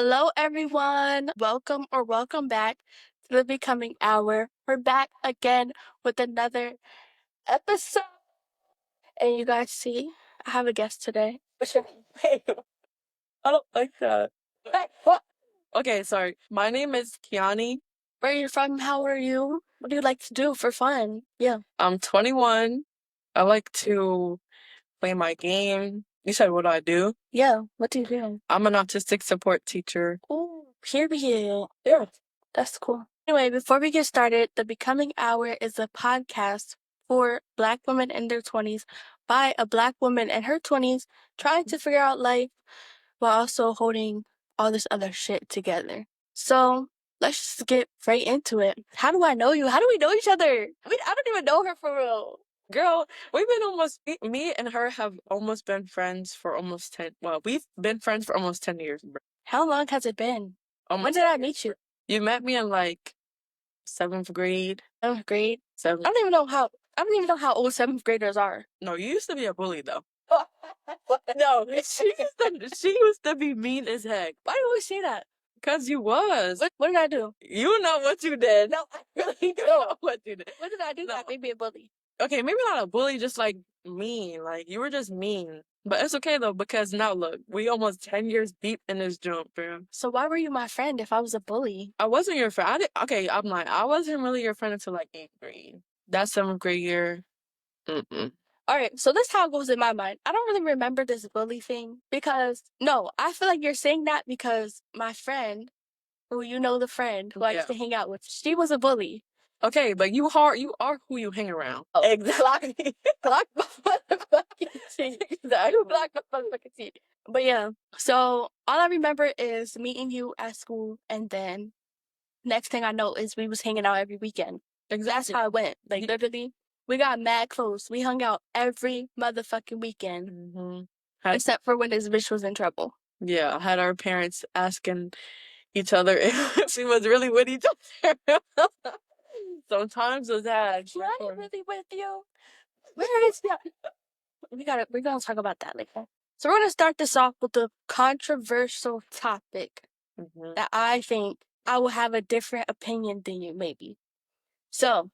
Hello, everyone. Welcome back to the Becoming Hour. We're back again with another episode. And you guys see, I have a guest today. What's your name? I don't like that. Hey, what? Okay, sorry. My name is Keoni. Where are you from? How are you? What do you like to do for fun? Yeah. I'm 21. I like to play my game. You said what do I do? Yeah. What do you do? I'm an autistic support teacher. Oh, period. Yeah. That's cool. Anyway, before we get started, the Becoming Hour is a podcast for Black women in their 20s by a Black woman in her 20s trying to figure out life while also holding all this other shit together. So let's just get right into it. How do I know you? How do we know each other? I don't even know her for real. Girl, me and her have almost been friends for almost 10, well, we've been friends for almost 10 years. Bro. How long has it been? When Almost did 10 I years. meet you? You met me in like 7th grade. 7th grade? I Seventh. don't even know how old 7th graders are. No, you used to be a bully though. No, she used to be mean as heck. Why do you always say that? Cause you was. What did I do? You know what you did. No, I really You don't. know what you did. What did I do No. that made me a bully? Okay, maybe not a bully, just like mean. Like you were just mean. But it's okay though, because now look, we almost 10 years deep in this jump, bro. So why were you my friend if I was a bully? I wasn't your friend. Okay, I'm lying. I wasn't really your friend until like 8th grade. That 7th grade year. Mm-mm. All right, so this is how it goes in my mind. I don't really remember this bully thing because, no, I feel like you're saying that because my friend, who you know the friend who I used to hang out with, she was a bully. Okay, but you are who you hang around. Oh. Exactly. Block my motherfucking teeth. Exactly. Block my motherfucking teeth. But yeah, so all I remember is meeting you at school, and then next thing I know is we was hanging out every weekend. That's Exactly. how it went. Like literally, we got mad close. We hung out every motherfucking weekend, Mm-hmm. except for when this bitch was in trouble. Yeah, I had our parents asking each other if she was really with each other. Sometimes it was that. She ain't really with you. Where is that? We're gonna talk about that later. So we're gonna start this off with a controversial topic that I think I will have a different opinion than you, maybe. So,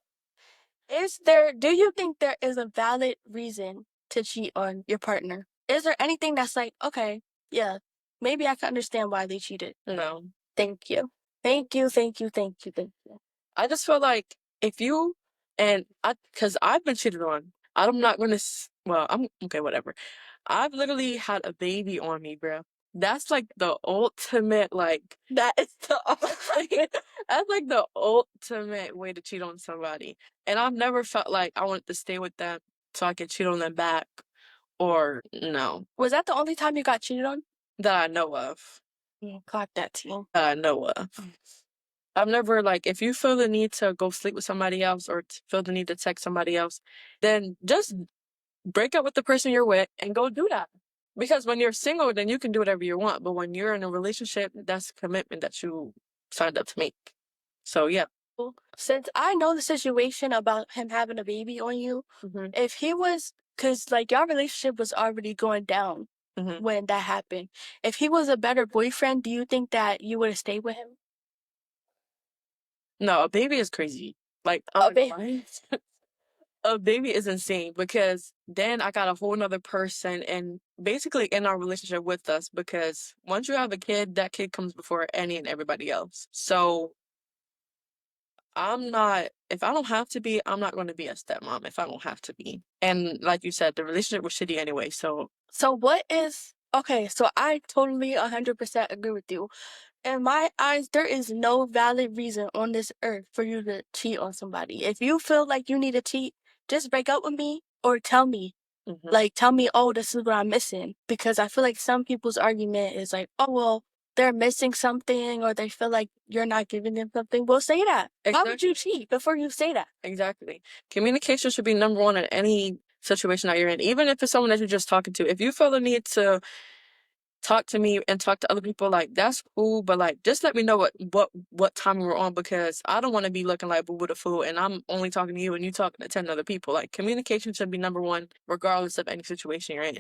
do you think there is a valid reason to cheat on your partner? Is there anything that's like, okay, yeah, maybe I can understand why they cheated? No. Thank you. Thank you. I just feel like if you because I've been cheated on. I'm not gonna. Well, I'm okay. Whatever. I've literally had a baby on me, bro. That's like the ultimate. Like that is the ultimate. That's like the ultimate way to cheat on somebody. And I've never felt like I wanted to stay with them so I could cheat on them back. Or no, Was that the only time you got cheated on? that I know of. Clock that team. That I know of. I've never like if you feel the need to go sleep with somebody else or feel the need to text somebody else, then just break up with the person you're with and go do that. Because when you're single, then you can do whatever you want. But when you're in a relationship, that's a commitment that you signed up to make. So yeah. Since I know the situation about him having a baby on you, if he was, because like your relationship was already going down when that happened. If he was a better boyfriend, do you think that you would have stayed with him? No, a baby is crazy. Like A baby. a baby is insane because then I got a whole nother person and basically in our relationship with us because once you have a kid, that kid comes before any and everybody else. So if I don't have to be, I'm not going to be a stepmom if I don't have to be. And like you said, the relationship was shitty anyway. So Okay, so I totally 100% agree with you. In my eyes, there is no valid reason on this earth for you to cheat on somebody. If you feel like you need to cheat, just break up with me or tell me. Like, tell me, oh, this is what I'm missing. Because I feel like some people's argument is like, oh, well, they're missing something or they feel like you're not giving them something. Well, say that. Why would you cheat before you say that? Exactly. Communication should be number one in any situation that you're in. Even if it's someone that you're just talking to. If you feel the need to talk to me and talk to other people, like that's cool, but like just let me know what time we're on because I don't want to be looking like boo boo the fool and I'm only talking to you and you talking to 10 other people. Like communication should be number one regardless of any situation you're in.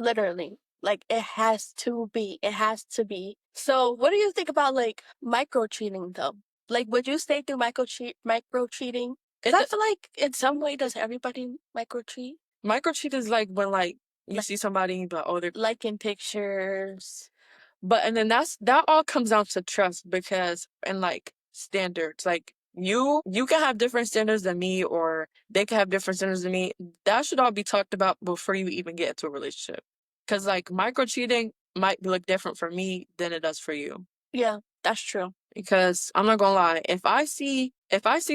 Literally. Like, it has to be. It has to be. So, what do you think about, like, micro cheating, though? Like, would you stay through micro cheating? Because I feel like in some way, does everybody micro cheat? Micro cheat is like when like you Like, see somebody and you be like, oh, they're liking pictures. but and then that all comes down to trust because and like standards. Like you can have different standards than me or they can have different standards than me. That should all be talked about before you even get into a relationship. Cause like micro cheating might look different for me than it does for you. Yeah, that's true. Because I'm not gonna lie, if I see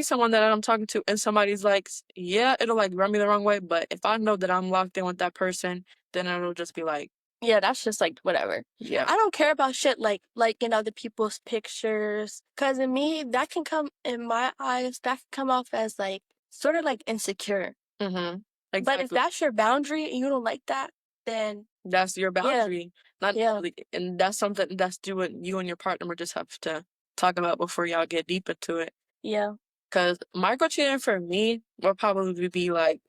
someone that I'm talking to and somebody's like, yeah, it'll like run me the wrong way. But if I know that I'm locked in with that person, then it'll just be like, Yeah, that's just like whatever. yeah. I don't care about shit like in other people's pictures. Cause in me, that can come in my eyes, that can come off as like sort of like insecure. Mm-hmm. But if Exactly. that's your boundary and you don't like that, then That's your yeah, boundary. Not yeah, like, and that's something that's doing you and your partner would just have to talk about before y'all get deep into it. yeah, Cause micro cheating for me will probably be like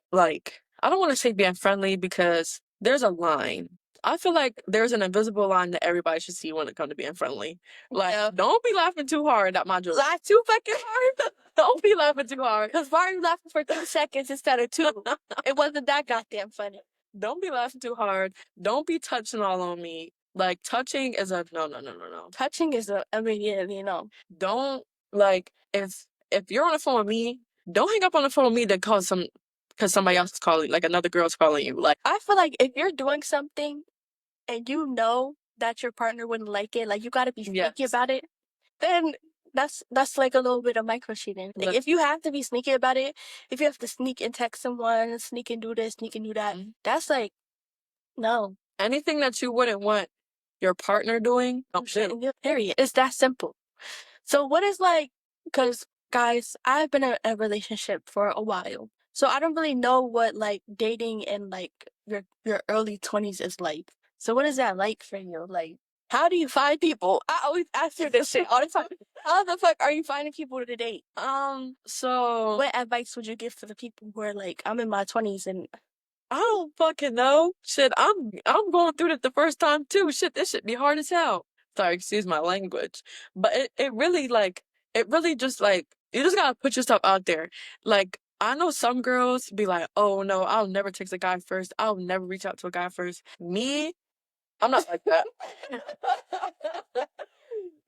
I don't want to say being friendly because there's a line. I feel like there's an invisible line that everybody should see when it comes to being friendly. Like, yeah. don't be laughing too hard at my joke. Laugh too fucking hard. Don't be laughing too hard. Cause why are you laughing for 2 seconds instead of two? It wasn't that goddamn funny. Don't be laughing too hard. Don't be touching all on me. Like touching is a no, no, no, no, no. Touching is a, I mean, yeah, Don't like if you're on the phone with me, don't hang up on the phone with me to call some because somebody else is calling, like another girl's calling you. Like I feel like if you're doing something and you know that your partner wouldn't like it, like you gotta be sneaky yes, about it, then that's like a little bit of micro cheating. Like, look, if you have to be sneaky about it, if you have to sneak and text someone, sneak and do this, sneak and do that, that's like no. anything that you wouldn't want your partner doing, don't do. Yeah, period. It's that simple. So what is like, because guys, I've been in a relationship for a while. So I don't really know what like dating in like your early 20s is like. So what is that like for you? Like, how do you find people? I always ask you this shit all the time. How the fuck are you finding people to date? So What advice would you give to the people who are like, I'm in my 20s and I don't fucking know. Shit, I'm going through it the first time too. Shit, this should be hard as hell. Sorry, excuse my language. But it really like it really just like you just gotta put yourself out there. Like I know some girls be like, oh no, I'll never text a guy first. I'll never reach out to a guy first. Me, I'm not like that.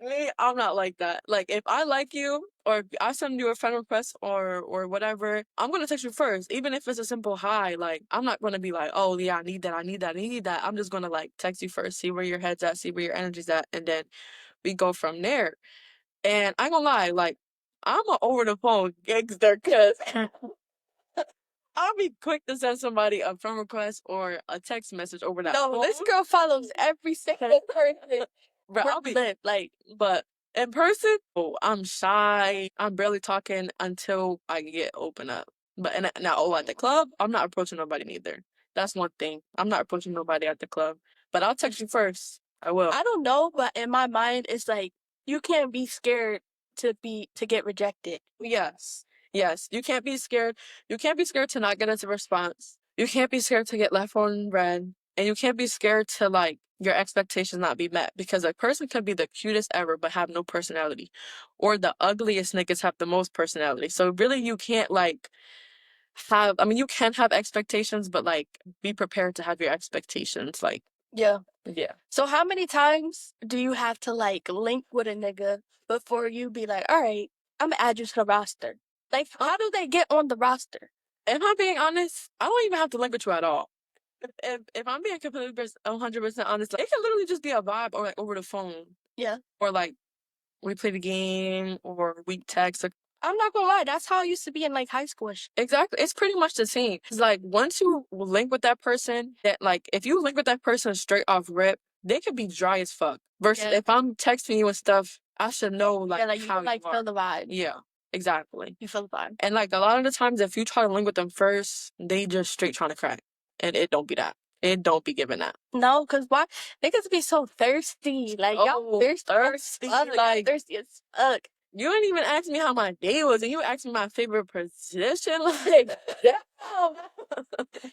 Me, I'm not like that. Like if I like you or if I send you a friend request or whatever, I'm gonna text you first. Even if it's a simple hi, like I'm not gonna be like, oh yeah, I need that, I need that, I need that. I'm just gonna like text you first, see where your head's at, see where your energy's at, and then we go from there. And I ain't gonna lie, like I'm a over the phone gangster cause I'll be quick to send somebody a friend request or a text message over that no, phone. this girl follows every single person. Bro, I'll be like, but in person, oh, I'm shy. I'm barely talking until I get open up. But and now, oh, at the club, I'm not approaching nobody neither. That's one thing. I'm not approaching nobody at the club. But I'll text you first. I will. I don't know, but in my mind, it's like you can't be scared to get rejected. Yes. Yes. You can't be scared. You can't be scared to not get a response. You can't be scared to get left on red. And you can't be scared to like your expectations not be met because a person could be the cutest ever but have no personality. Or the ugliest niggas have the most personality. So really you can't like have I mean you can have expectations, but like be prepared to have your expectations. Like Yeah. yeah. So how many times do you have to like link with a nigga before you be like, all right, I'm gonna add you to the roster? Like, how do they get on the roster? If I'm being honest, I don't even have to link with you at all. If I'm being completely 100% honest, like, it can literally just be a vibe or like over the phone Yeah. or like we play the game or we text. Or, I'm not gonna lie, that's how I used to be in like high school. exactly, it's pretty much the same. It's like once you link with that person, that like if you link with that person straight off rip, they could be dry as fuck. Versus Yeah. if I'm texting you and stuff, I should know like Yeah, like you how like you are. feel the vibe. Yeah, exactly. You feel the vibe. And like a lot of the times, if you try to link with them first, they just straight trying to crack, and it don't be that. It don't be giving that. No, cause why niggas be so thirsty? Like y'all Oh, thirsty, thirsty, like thirsty as fuck. You didn't even ask me how my day was, and you asked me my favorite position. Like, damn.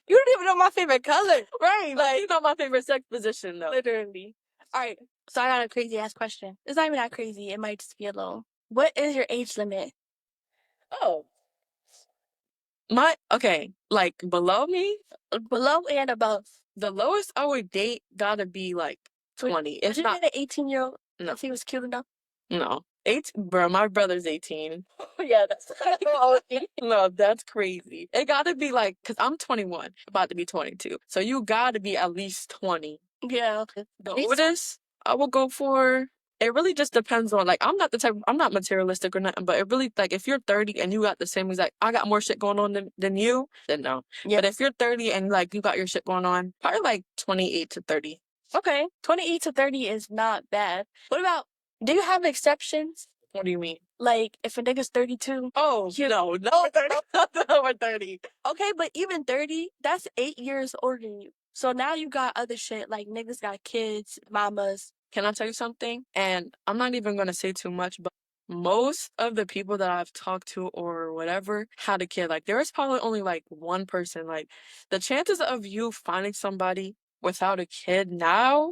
You don't even know my favorite color. Right. Like, you know my favorite sex position, though. Literally. All right. So I got a crazy ass question. It's not even that crazy. It might just be a little. What is your age limit? Oh. Okay, like below me, Below and above. the lowest I would date gotta be like 20. Would It's you not, date an 18-year-old no, if he was cute enough? no. 18, bro, my brother's 18. Yeah, that's No, that's crazy. It gotta be like, cause I'm 21, about to be 22. So you gotta be at least 20. Yeah. The oldest I will go for, it really just depends on, like, I'm not materialistic or nothing, but it really, like, if you're 30 and you got the same exact, I got more shit going on than you, then no. Yeah. But if you're 30 and, like, you got your shit going on, probably like 28 to 30. Okay. 28 to 30 is not bad. What about, do you have exceptions? What do you mean? Like, if a nigga's 32. Oh, no, no, 30. Not the number 30. Okay, but even 30, that's 8 years older than you. So now you got other shit, like niggas got kids, mamas. Can I tell you something? And I'm not even gonna say too much, but most of the people that I've talked to or whatever had a kid. Like there was probably only like one person. Like the chances of you finding somebody without a kid now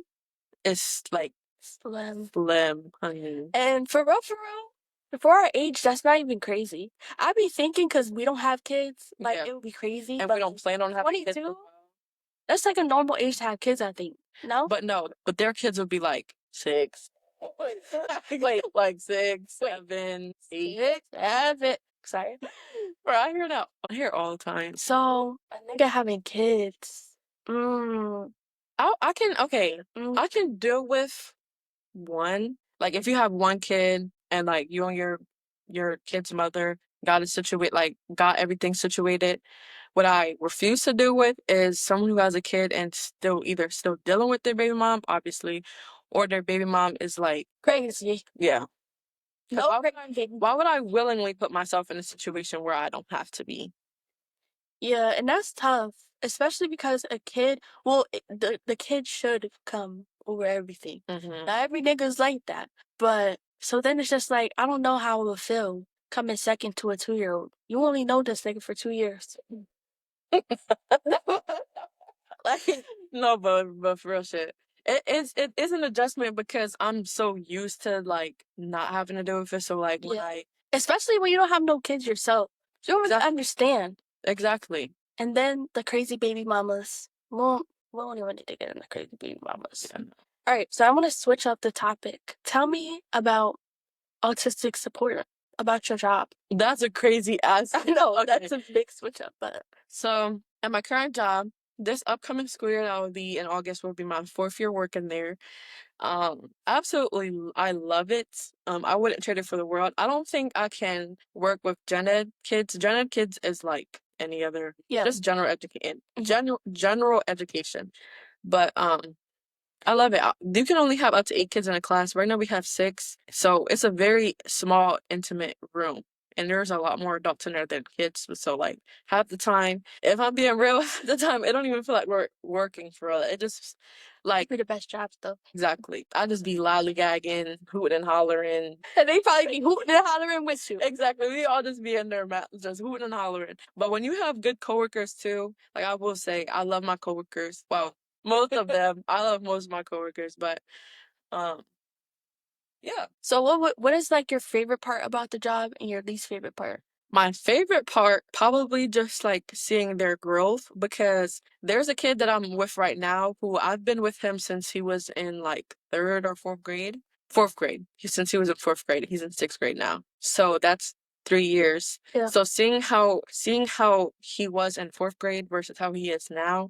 is like Slim. slim, honey. And for real, for our age, that's not even crazy. I be thinking because we don't have kids, like Yeah. it would be crazy. And But we don't plan on having kids. 22, that's like a normal age to have kids, I think. No? But no, but their kids would be like 6. Wait, Like 6, 7, 8. 6, 7. Sorry. Bro, I hear that. I hear it all the time. So, a nigga having kids. Mm, I can, okay, mm. I can deal with one. Like if you have one kid and like you and your kid's mother got everything situated. What I refuse to do with is someone who has a kid and still dealing with their baby mom, obviously, or their baby mom is like Crazy. yeah. 'Cause No, why would I willingly put myself in a situation where I don't have to be? yeah, and that's tough, especially because a kid, well, the kid should come over everything. Hmm. Not every nigga's like that, but so then it's just like I don't know how it would feel coming second to a 2-year-old. You only know this nigga for 2 years. Like, No, but for real shit. It is an adjustment because I'm so used to like not having to do with it. So like when yeah, I especially when you don't have no kids yourself, you don't really understand. exactly. And then the crazy baby mamas. Well, we don't even need to get into crazy baby mamas. Yeah. All right, so I want to switch up the topic. Tell me about autistic support, about your job. That's a crazy ass. I know, Okay. that's a big switch up, but So at my current job, this upcoming school year that will be in August will be my 4th year working there. Absolutely, I love it. I wouldn't trade it for the world. I don't think I can work with gen ed kids. Gen ed kids is like any other, yeah. just general education. But I love it. You can only have up to 8 kids in a class. Right now we have 6, so it's a very small, intimate room. And there's a lot more adults in there than kids. So like half the time, if I'm being real, half the time it don't even feel like we're working for real. It just like Be the best jobs though. exactly. I just be lollygagging, hooting and hollering. And they probably be hooting and hollering with you. Exactly. We all just be in there just hooting and hollering. But when you have good coworkers too, like I will say, I love my coworkers. Well, most of them. I love most of my coworkers, but um yeah. So what is like your favorite part about the job and your least favorite part? My favorite part probably just like seeing their growth because there's a kid that I'm with right now who I've been with him since he was in like 3rd or 4th grade. 4th grade. Since he was in 4th grade, he's in 6th grade now. So that's 3 years. Yeah. So seeing how he was in 4th grade versus how he is now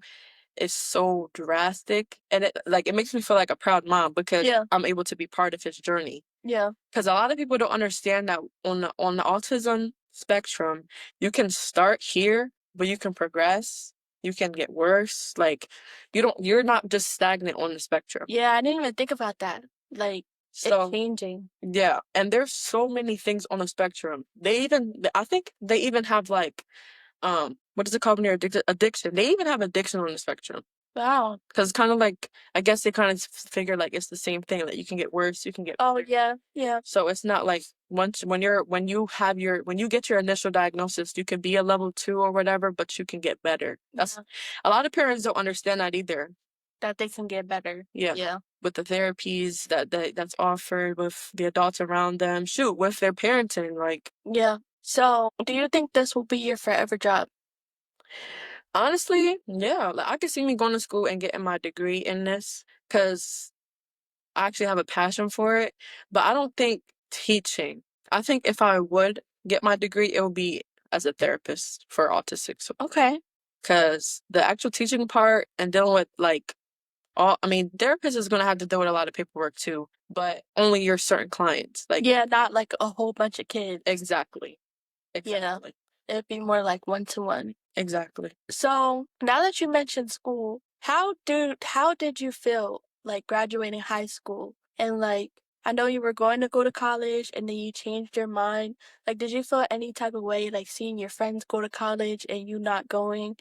is so drastic, and it makes me feel like a proud mom because Yeah. I'm able to be part of his journey. Yeah. Because a lot of people don't understand that on the autism spectrum, you can start here, but you can progress. You can get worse. Like you're not just stagnant on the spectrum. Yeah, I didn't even think about that. Like So it's changing. yeah, and there's so many things on the spectrum. I think they even have like what is it called when you're addicted? Addiction. They even have addiction on the spectrum. Wow. Because kind of like, I guess they kind of figure like it's the same thing that you can get worse, you can get Oh, better. yeah, yeah, So it's not like once when you get your initial diagnosis, you can be a level 2 or whatever, but you can get better. That's yeah, a lot of parents don't understand that either. that they can get better. Yeah. Yeah. With the therapies that's offered with the adults around them, shoot, with their parenting, like Yeah. So, do you think this will be your forever job? honestly, yeah, like I could see me going to school and getting my degree in this because I actually have a passion for it, but I don't think teaching. I think if I would get my degree, it would be as a therapist for autistic. Okay. Because the actual teaching part and dealing with like I mean, therapist is gonna have to deal with a lot of paperwork too, but only your certain clients. Like Yeah, not like a whole bunch of kids. exactly, Yeah. exactly, It'd be more like one to one. exactly. So, now that you mentioned school, how did you feel like graduating high school? And like I know you were going to go to college and then you changed your mind. Like did you feel any type of way like seeing your friends go to college and you not going?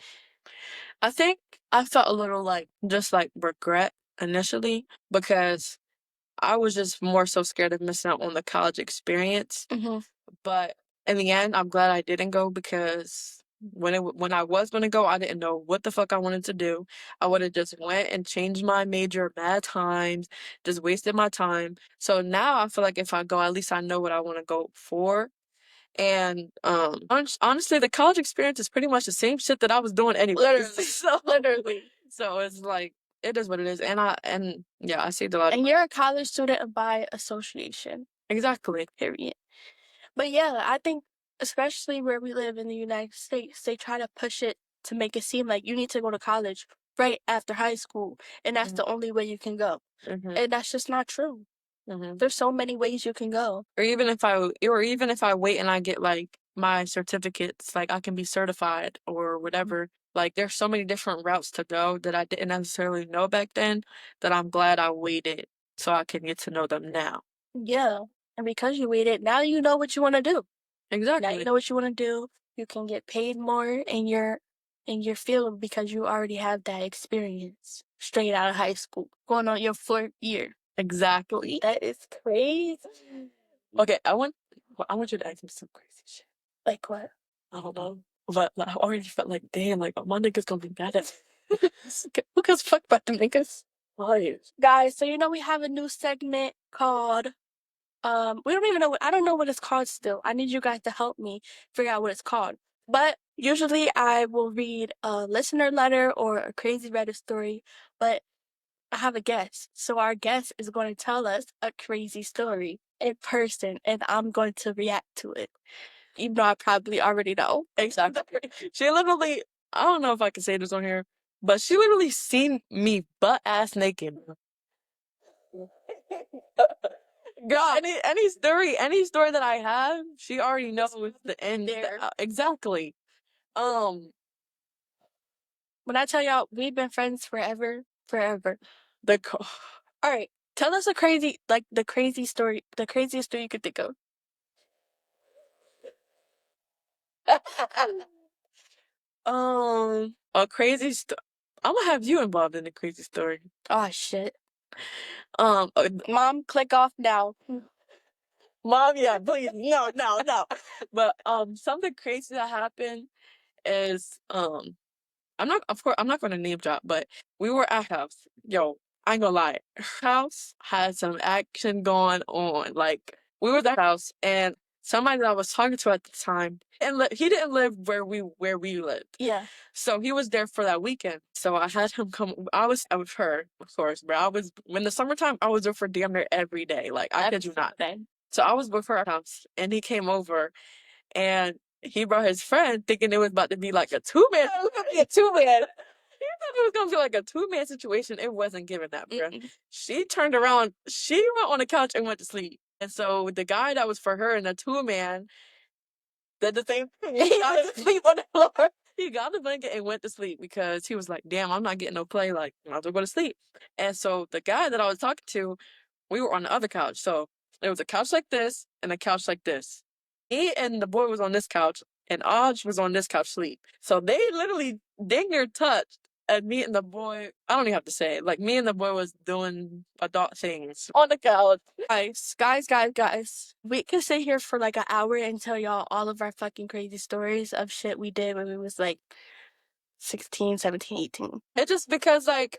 I think I felt a little like just like regret initially because I was just more so scared of missing out on the college experience. Mhm. But in the end, I'm glad I didn't go because when I was gonna go, I didn't know what the fuck I wanted to do. I would have just went and changed my major mad times, just wasted my time. So now I feel like if I go, at least I know what I want to go for. And honestly, the college experience is pretty much the same shit that I was doing anyway. Literally. So Literally. so it's like it is what it is. And yeah, I saved a lot of And money. you're a college student by association. Exactly. Period. But yeah, I think especially where we live in the United States, they try to push it to make it seem like you need to go to college right after high school, and that's Mhm. the only way you can go. Mhm. And that's just not true. Mhm. There's so many ways you can go. Or even if I wait and I get like my certificates, like I can be certified or Mhm. whatever. Like there's so many different routes to go that I didn't necessarily know back then that I'm glad I waited so I can get to know them now. Yeah. And because you waited, now you know what you want to do. Now you Exactly. know what you want to do. You can get paid more in your field because you already have that experience straight out of high school, going on your fourth year. Exactly. That is crazy. Okay, I want you to ask me some crazy shit. Like what? I don't know. But like, I already felt like, damn, like my nigga's gonna be mad at me. Who gives a fuck about them niggas? Why? Guys, so you know we have a new segment called we don't even know what I don't know what it's called still. I need you guys to help me figure out what it's called. But usually I will read a listener letter or a crazy Reddit story, but I have a guest. So our guest is going to tell us a crazy story in person and I'm going to react to it. Even though I probably already know. Exactly. She literally, I don't know if I can say this on here, but she literally seen me butt ass naked. Girl, any story that I have, she already knows the end. There. Exactly. Um, When I tell y'all we've been friends forever, forever. the All right, tell us a crazy, like the crazy story, the craziest story you could think of. a crazy story. I'm gonna have you involved in the crazy story. Oh shit. Um, uh, Mom, click off now. Mom, yeah, please, no, no, no. But something crazy that happened is I'm not gonna name drop, but we were at her house. Yo, I ain't gonna lie. Her house had some action going on. Like we were at the house and somebody that I was talking to at the time and he didn't live where we lived. Yeah. So he was there for that weekend. So I had him come. I was out with her, of course, but I was when the summertime I was with her damn near every day. Like I kid you not. Everything. So I was with her at her house and he came over and he brought his friend thinking it was about to be like a two-man. It was gonna be a two-man. He thought it was gonna be like a two-man situation. It wasn't giving that, bruh. Mm-mm. She turned around, she went on the couch and went to sleep. And so the guy that was for her and the two-man did the same thing. He got to sleep on the floor. He got the blanket and went to sleep because he was like, damn, I'm not getting no play. Like, I might as well go to sleep. And so the guy that I was talking to, we were on the other couch. So there was a couch like this and a couch like this. Me and the boy was on this couch and Aj was on this couch sleep. So they literally dang near touched. And me and the boy, I don't even have to say it. Like, me and the boy was doing adult things on the couch. Guys. We could sit here for like an hour and tell y'all all of our fucking crazy stories of shit we did when we was like 16, 17, 18. It's just because, like,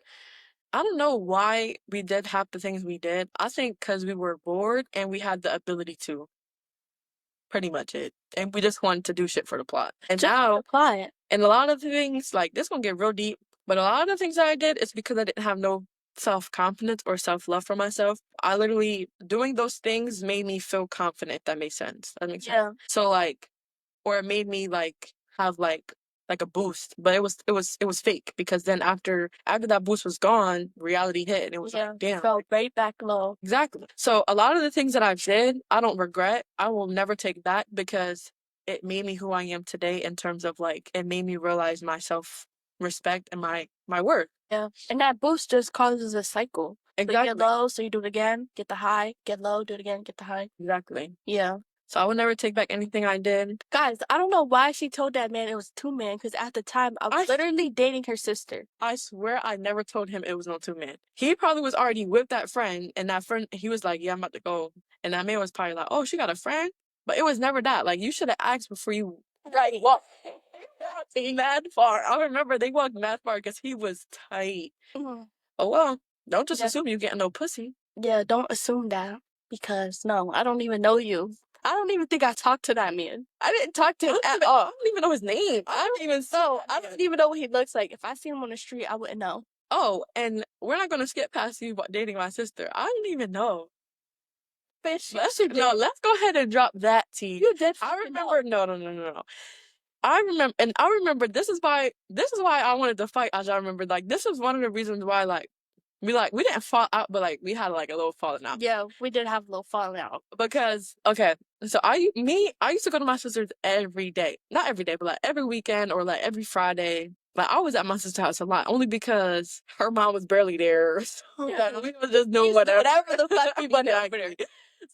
I don't know why we did half the things we did. I think because we were bored and we had the ability to. Pretty much it. And we just wanted to do shit for the plot. And Just now, apply it. and a lot of things, like, this gonna get real deep, but a lot of the things that I did is because I didn't have no self-confidence or self-love for myself. I literally, doing those things made me feel confident, if that makes sense. That makes sense. Yeah. So, like, or it made me, like, have, like a boost, but it was fake because then after that boost was gone, reality hit and it was Yeah. like, damn. Fell right back low. Exactly. So a lot of the things that I did, I don't regret. I will never take that because it made me who I am today in terms of, like, it made me realize my self respect and my worth. Yeah. And that boost just causes a cycle. So you get Exactly. low, so you do it again, get the high, get low, do it again, get the high. Exactly. Yeah. So I would never take back anything I did. Guys, I don't know why she told that man it was two men, because at the time I was literally dating her sister. I swear I never told him it was no two men. He probably was already with that friend, and that friend, he was like, yeah, I'm about to go. And that man was probably like, oh, she got a friend? But it was never that. Like, you should have asked before you walked mad far. I remember they walked mad far because he was tight. Mhm. Oh, well, don't just Yeah. assume you getting no pussy. Yeah, don't assume that, because no, I don't even know you. I don't even think I talked to that man. I didn't talk to him at all. I don't even know his name. I don't even know. I don't even know what he looks like. If I see him on the street, I wouldn't know. Oh, and we're not gonna skip past you dating my sister. I don't even know. Bitch, Let's go ahead and drop that tea. You did. I remember. No. I remember. This is why I wanted to fight. As I remember, like, this was one of the reasons why, like, we didn't fall out, but like we had like a little falling out. Yeah, we did have a little falling out. Because, okay, so I used to go to my sister's every day. Not every day, but like every weekend or like every Friday. Like, I was at my sister's house a lot, only because her mom was barely there. So yeah, we was just doing whatever the fuck we wanted over there.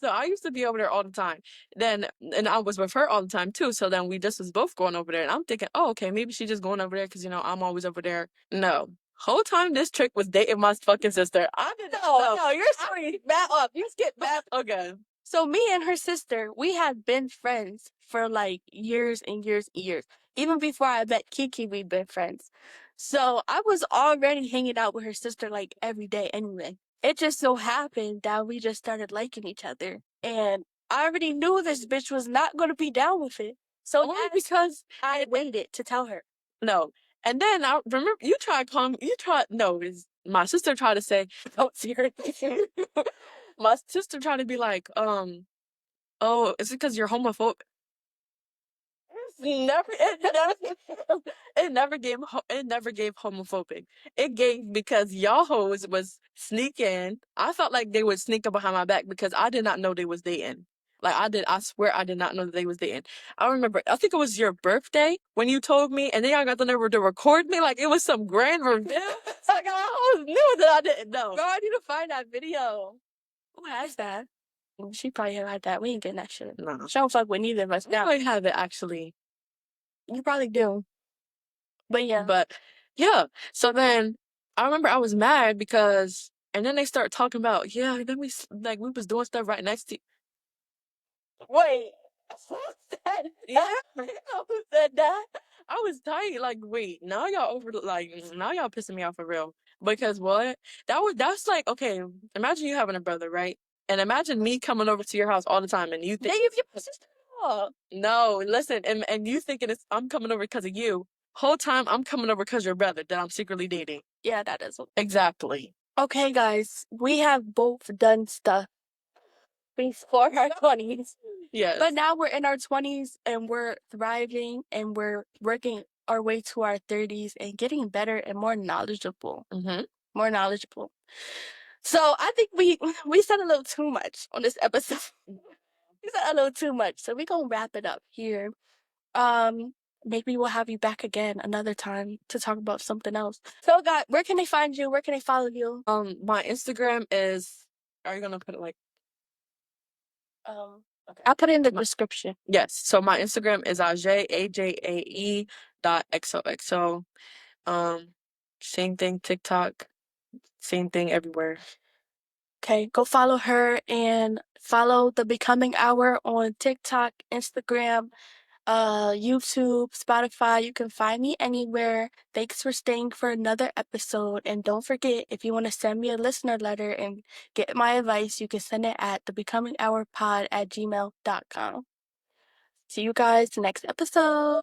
So I used to be over there all the time. And I was with her all the time too. So then we just was both going over there. And I'm thinking, oh, okay, maybe she's just going over there because, I'm always over there. No. Whole time this chick was dating my fucking sister. I didn't know. No, you're sorry. Back up. You skip back. Okay. So me and her sister, we had been friends for like years and years and years. Even before I met Kiki, we'd been friends. So I was already hanging out with her sister like every day anyway. It just so happened that we just started liking each other. And I already knew this bitch was not going to be down with it. So Only that's because I waited to tell her. no. And then I remember my sister tried to say, oh, seriously. My sister tried to be like, oh, is it because you're homophobic? It never gave homophobic. It gave because y'all hoes was sneaking. I felt like they would sneak up behind my back because I did not know they was dating. Like, I swear I did not know that they was dating. I remember, I think it was your birthday when you told me, and then y'all got the number to record me like it was some grand reveal. Like, I always knew that I didn't know. Bro, I need to find that video. Who has that? She probably had that. We ain't getting that shit. No. She don't fuck with neither of us I now. probably have it, actually. You probably do. But yeah. But yeah, so then I remember I was mad because, and then they start talking about, yeah, then we was doing stuff right next to. Wait. Who said Yeah, who said that? I was tight. Like, wait, now y'all pissing me off for real. Because what? That's like, okay, imagine you having a brother, right? And imagine me coming over to your house all the time and you think. They give your sister. No, listen, and you thinking I'm coming over because of you. Whole time I'm coming over because your brother that I'm secretly dating. Yeah, that is. Exactly. Okay, guys, we have both done stuff before our 20s. Yes. But now we're in our 20s and we're thriving and we're working our way to our 30s and getting better and more knowledgeable. Mm-hmm. More knowledgeable. So I think we said a little too much on this episode. We said a little too much. So we're gonna wrap it up here. Maybe we'll have you back again another time to talk about something else. So guys, where can they find you? Where can they follow you? My Instagram is. Are you gonna put it like? Okay. I'll put it in the description. Yes. So my Instagram is ajae.xoxo. Same thing TikTok, same thing everywhere. Okay, go follow her and follow the Becoming Hour on TikTok, Instagram, YouTube, Spotify. You can find me anywhere. Thanks for staying for another episode. And don't forget, if you want to send me a listener letter and get my advice, you can send it at thebecominghourpod@gmail.com. See you guys next episode.